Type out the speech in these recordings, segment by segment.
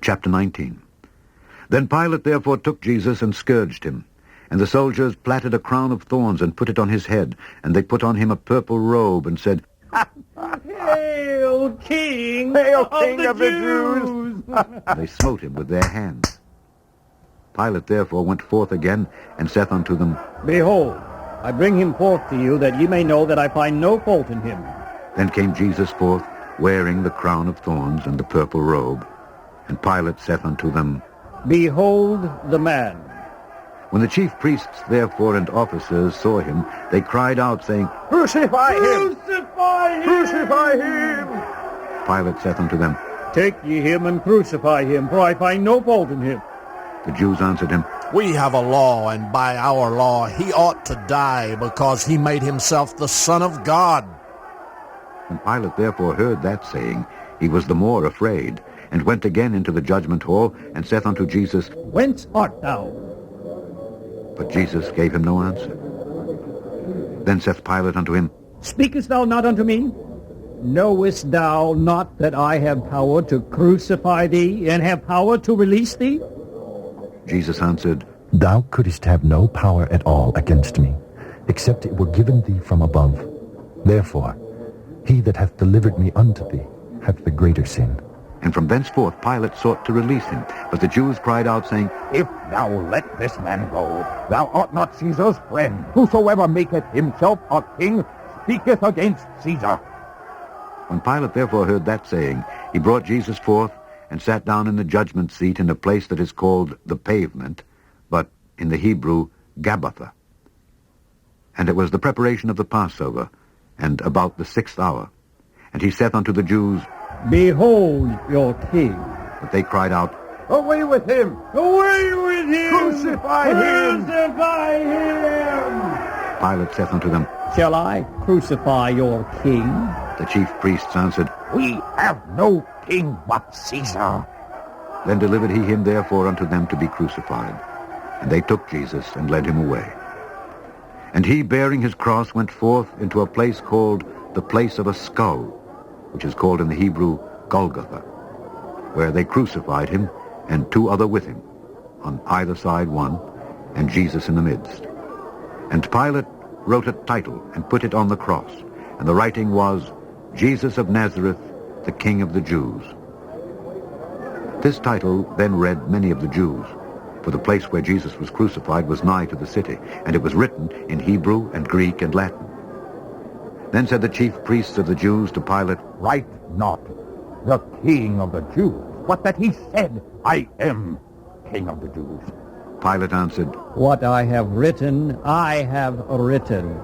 Chapter 19. Then Pilate therefore took Jesus and scourged him. And the soldiers platted a crown of thorns and put it on his head. And they put on him a purple robe and said, Hail, King! Hail, King of the Jews! And they smote him with their hands. Pilate therefore went forth again, and saith unto them, Behold, I bring him forth to you, that ye may know that I find no fault in him. Then came Jesus forth, wearing the crown of thorns and the purple robe. And Pilate saith unto them, Behold the man. When the chief priests therefore and officers saw him, they cried out, saying, Crucify him! Crucify him! Crucify him! Pilate saith unto them, Take ye him and crucify him, for I find no fault in him. The Jews answered him, We have a law, and by our law he ought to die, because he made himself the Son of God. When Pilate therefore heard that saying, he was the more afraid, and went again into the judgment hall, and saith unto Jesus, Whence art thou? But Jesus gave him no answer. Then saith Pilate unto him, Speakest thou not unto me? Knowest thou not that I have power to crucify thee, and have power to release thee? Jesus answered, Thou couldst have no power at all against me, except it were given thee from above. Therefore, he that hath delivered me unto thee hath the greater sin. And from thenceforth Pilate sought to release him. But the Jews cried out, saying, If thou let this man go, thou art not Caesar's friend. Whosoever maketh himself a king speaketh against Caesar. When Pilate therefore heard that saying, he brought Jesus forth, and sat down in the judgment seat in a place that is called the Pavement, but in the Hebrew, Gabbatha. And it was the preparation of the Passover, and about the 6th hour. And he saith unto the Jews, Behold your king. But they cried out, Away with him! Away with him! Crucify him! Crucify him! Pilate saith unto them, Shall I crucify your king? The chief priests answered, We have no king but Caesar. Then delivered he him therefore unto them to be crucified. And they took Jesus and led him away. And he, bearing his cross, went forth into a place called the place of a skull, which is called in the Hebrew Golgotha, where they crucified him, and two other with him, on either side one, and Jesus in the midst. And Pilate wrote a title, and put it on the cross, and the writing was, Jesus of Nazareth, the King of the Jews. This title then read many of the Jews, for the place where Jesus was crucified was nigh to the city, and it was written in Hebrew and Greek and Latin. Then said the chief priests of the Jews to Pilate, Write not, the King of the Jews, but that he said, I am King of the Jews. Pilate answered, What I have written, I have written.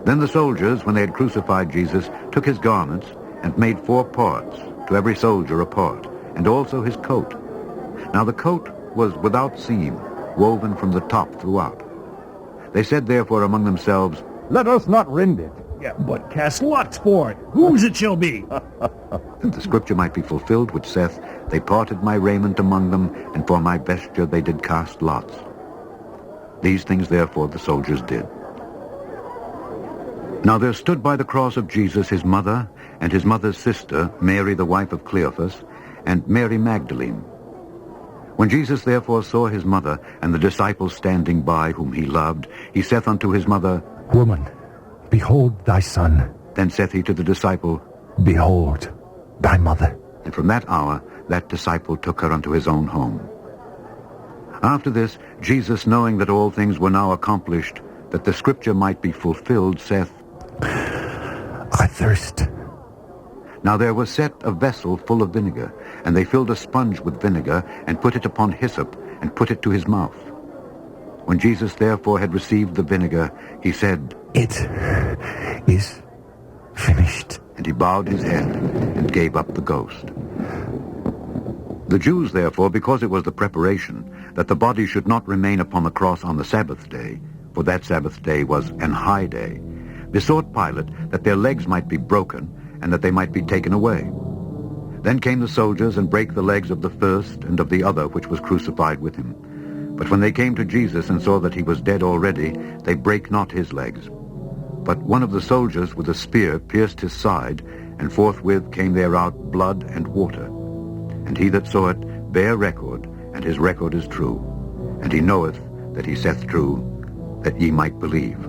Then the soldiers, when they had crucified Jesus, took his garments, and made 4 parts, to every soldier a part, and also his coat. Now the coat was without seam, woven from the top throughout. They said therefore among themselves, Let us not rend it. Yeah, but cast lots for it. Whose it shall be? that the scripture might be fulfilled, which saith, They parted my raiment among them, and for my vesture they did cast lots. These things therefore the soldiers did. Now there stood by the cross of Jesus his mother, and his mother's sister, Mary the wife of Cleophas, and Mary Magdalene. When Jesus therefore saw his mother, and the disciples standing by whom he loved, he saith unto his mother, Woman, behold thy son. Then saith he to the disciple, Behold thy mother. And from that hour that disciple took her unto his own home. After this, Jesus, knowing that all things were now accomplished, that the scripture might be fulfilled, saith, I thirst. Now there was set a vessel full of vinegar, and they filled a sponge with vinegar, and put it upon hyssop, and put it to his mouth. When Jesus therefore had received the vinegar, he said, It is finished. And he bowed his head, and gave up the ghost. The Jews therefore, because it was the preparation, that the body should not remain upon the cross on the Sabbath day, for that Sabbath day was an high day, besought Pilate that their legs might be broken, and that they might be taken away. Then came the soldiers, and brake the legs of the first and of the other which was crucified with him. But when they came to Jesus, and saw that he was dead already, they brake not his legs. But one of the soldiers with a spear pierced his side, and forthwith came there out blood and water. And he that saw it bear record, and his record is true. And he knoweth that he saith true, that ye might believe.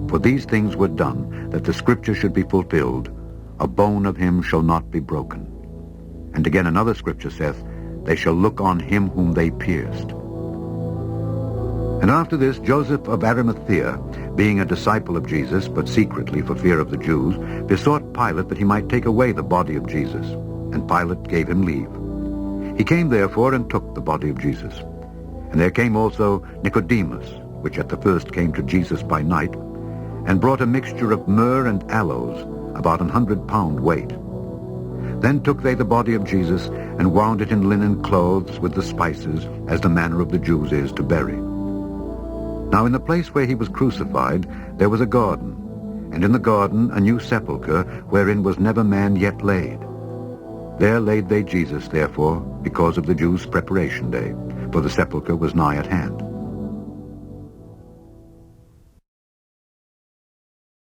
For these things were done, that the scripture should be fulfilled, a bone of him shall not be broken. And again another scripture saith, they shall look on him whom they pierced. And after this, Joseph of Arimathea, being a disciple of Jesus, but secretly for fear of the Jews, besought Pilate that he might take away the body of Jesus. And Pilate gave him leave. He came therefore and took the body of Jesus. And there came also Nicodemus, which at the first came to Jesus by night, and brought a mixture of myrrh and aloes, about 100 pound weight. Then took they the body of Jesus, and wound it in linen clothes with the spices, as the manner of the Jews is to bury. Now in the place where he was crucified there was a garden, and in the garden a new sepulchre, wherein was never man yet laid. There laid they Jesus, therefore, because of the Jews' preparation day, for the sepulchre was nigh at hand.